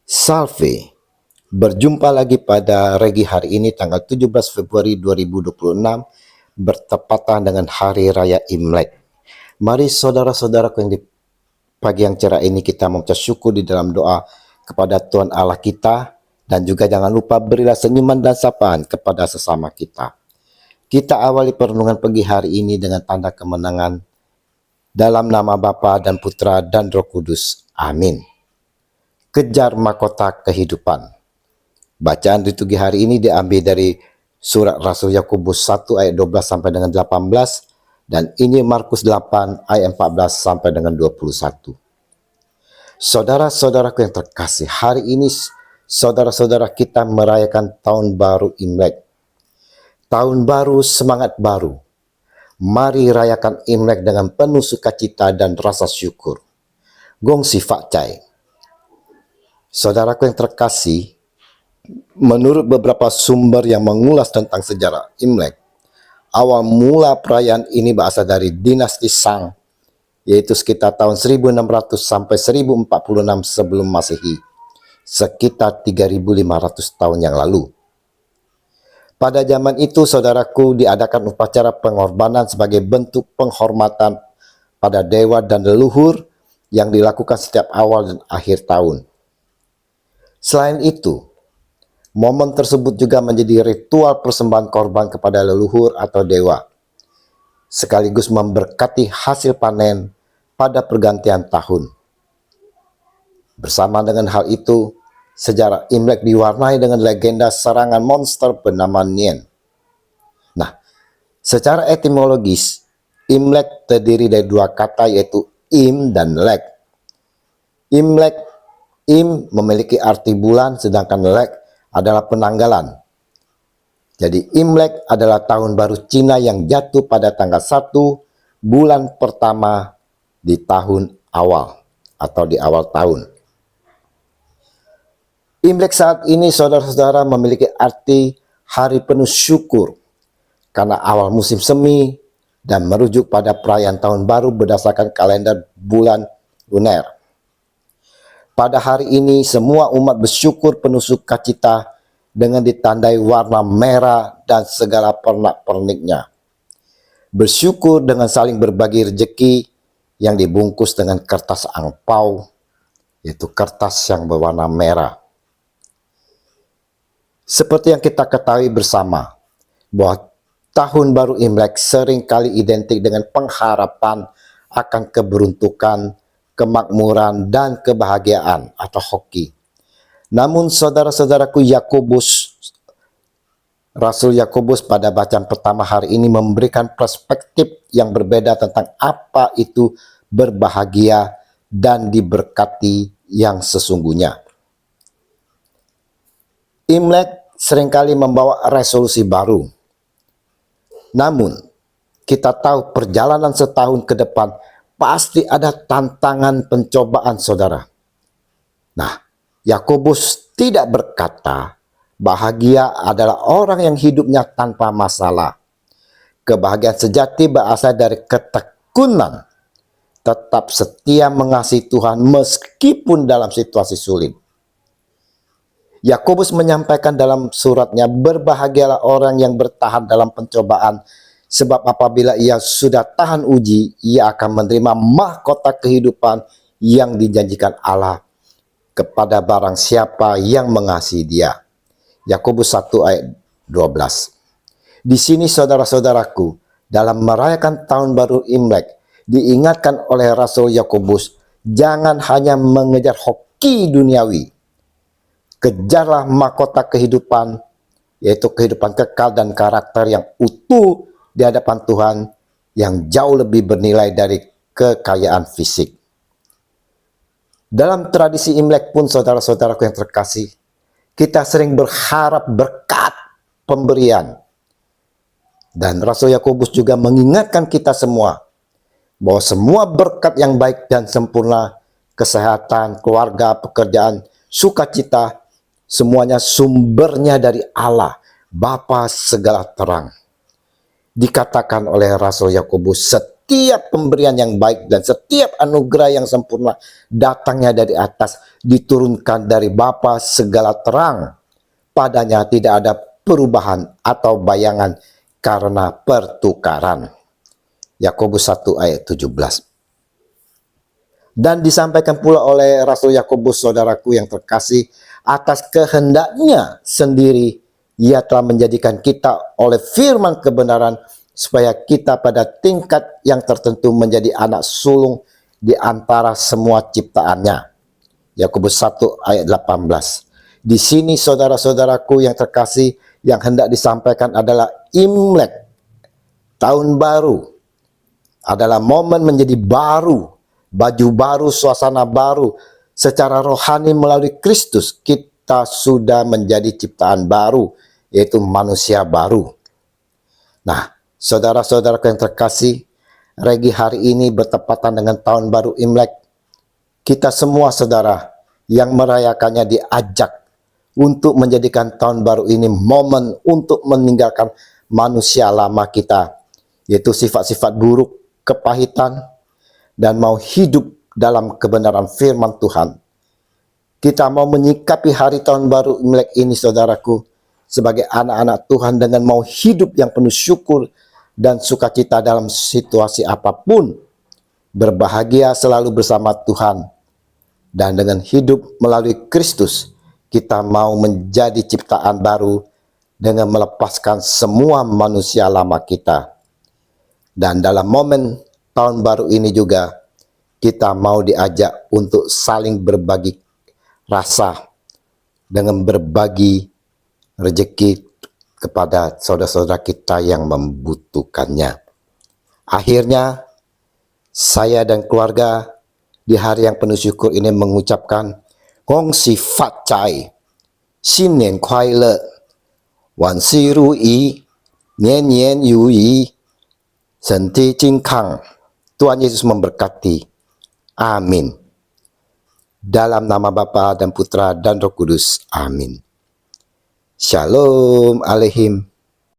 Salve, berjumpa lagi pada Regi hari ini tanggal 17 Februari 2026 bertepatan dengan Hari Raya Imlek. Mari saudara-saudaraku yang di pagi yang cerah ini kita mengucap syukur di dalam doa kepada Tuhan Allah kita, dan juga jangan lupa berilah senyuman dan sapaan kepada sesama kita. Kita awali perenungan pagi hari ini dengan tanda kemenangan dalam nama Bapa dan Putra dan Roh Kudus. Amin. Kejar mahkota kehidupan. Bacaan liturgi hari ini diambil dari surat Rasul Yakobus 1 ayat 12 sampai dengan 18, dan ini Markus 8 ayat 14 sampai dengan 21. Saudara-saudaraku yang terkasih, hari ini saudara-saudara kita merayakan tahun baru Imlek. Tahun baru, semangat baru. Mari rayakan Imlek dengan penuh sukacita dan rasa syukur. Gong si Fak Cai. Saudaraku yang terkasih, menurut beberapa sumber yang mengulas tentang sejarah Imlek, awal mula perayaan ini berasal dari dinasti Shang, yaitu sekitar tahun 1600 sampai 1046 sebelum Masehi, sekitar 3500 tahun yang lalu. Pada zaman itu, saudaraku, diadakan upacara pengorbanan sebagai bentuk penghormatan pada dewa dan leluhur yang dilakukan setiap awal dan akhir tahun. Selain itu, momen tersebut juga menjadi ritual persembahan korban kepada leluhur atau dewa, sekaligus memberkati hasil panen pada pergantian tahun. Bersama dengan hal itu, sejarah Imlek diwarnai dengan legenda serangan monster bernama Nien. Nah, secara etimologis, Imlek terdiri dari dua kata, yaitu Im dan Lek. Imlek, Im memiliki arti bulan, sedangkan Lek adalah penanggalan. Jadi Imlek adalah tahun baru Cina yang jatuh pada tanggal 1 bulan pertama di tahun awal atau di awal tahun. Imlek saat ini, saudara-saudara, memiliki arti hari penuh syukur karena awal musim semi dan merujuk pada perayaan tahun baru berdasarkan kalender bulan lunar. Pada hari ini, semua umat bersyukur penuh sukacita dengan ditandai warna merah dan segala pernak-perniknya. Bersyukur dengan saling berbagi rezeki yang dibungkus dengan kertas angpau, yaitu kertas yang berwarna merah. Seperti yang kita ketahui bersama, bahwa tahun baru Imlek seringkali identik dengan pengharapan akan keberuntukan, kemakmuran, dan kebahagiaan atau hoki. Namun saudara-saudaraku, Rasul Yakobus pada bacaan pertama hari ini memberikan perspektif yang berbeda tentang apa itu berbahagia dan diberkati yang sesungguhnya. Imlek seringkali membawa resolusi baru. Namun, kita tahu perjalanan setahun ke depan pasti ada tantangan pencobaan, saudara. Nah, Yakobus tidak berkata bahagia adalah orang yang hidupnya tanpa masalah. Kebahagiaan sejati berasal dari ketekunan, tetap setia mengasihi Tuhan meskipun dalam situasi sulit. Yakobus menyampaikan dalam suratnya, berbahagialah orang yang bertahan dalam pencobaan, sebab apabila ia sudah tahan uji, ia akan menerima mahkota kehidupan yang dijanjikan Allah kepada barang siapa yang mengasihi Dia. Yakobus 1 ayat 12. Di sini, saudara-saudaraku, dalam merayakan tahun baru Imlek, diingatkan oleh Rasul Yakobus, jangan hanya mengejar hoki duniawi. Kejarlah mahkota kehidupan, yaitu kehidupan kekal dan karakter yang utuh di hadapan Tuhan, yang jauh lebih bernilai dari kekayaan fisik. Dalam tradisi Imlek pun, saudara-saudaraku yang terkasih, kita sering berharap berkat pemberian. Dan Rasul Yakobus juga mengingatkan kita semua bahwa semua berkat yang baik dan sempurna, kesehatan, keluarga, pekerjaan, sukacita, semuanya sumbernya dari Allah, Bapa segala terang. Dikatakan oleh Rasul Yakobus, setiap pemberian yang baik dan setiap anugerah yang sempurna datangnya dari atas, diturunkan dari Bapa segala terang. Padanya tidak ada perubahan atau bayangan karena pertukaran. Yakobus 1 ayat 17. Dan disampaikan pula oleh Rasul Yakobus, saudaraku yang terkasih, atas kehendaknya sendiri ia telah menjadikan kita oleh firman kebenaran supaya kita pada tingkat yang tertentu menjadi anak sulung di antara semua ciptaannya. Yakobus 1 ayat 18. Di sini saudara-saudaraku yang terkasih, yang hendak disampaikan adalah Imlek, tahun baru, adalah momen menjadi baru, baju baru, suasana baru. Secara rohani melalui Kristus kita sudah menjadi ciptaan baru, yaitu manusia baru. Nah, saudara-saudara yang terkasih, Regi hari ini bertepatan dengan tahun baru Imlek. Kita semua saudara yang merayakannya diajak untuk menjadikan tahun baru ini momen untuk meninggalkan manusia lama kita, yaitu sifat-sifat buruk, kepahitan, dan mau hidup dalam kebenaran firman Tuhan. Kita mau menyikapi hari tahun baru Imlek ini, saudaraku, sebagai anak-anak Tuhan dengan mau hidup yang penuh syukur dan sukacita dalam situasi apapun, berbahagia selalu bersama Tuhan, dan dengan hidup melalui Kristus, kita mau menjadi ciptaan baru dengan melepaskan semua manusia lama kita. Dan dalam momen tahun baru ini juga, kita mau diajak untuk saling berbagi rasa dengan berbagi rezeki kepada saudara-saudara kita yang membutuhkannya. Akhirnya, saya dan keluarga di hari yang penuh syukur ini mengucapkan Gong Si Fat Cai, Xin Nian Kuai Le, Wan Si Ru Yi, Nian Nian Yu Yi, Senti Jin Kang. Tuhan Yesus memberkati. Amin. Dalam nama Bapa dan Putra dan Roh Kudus. Amin. Shalom Aleihim.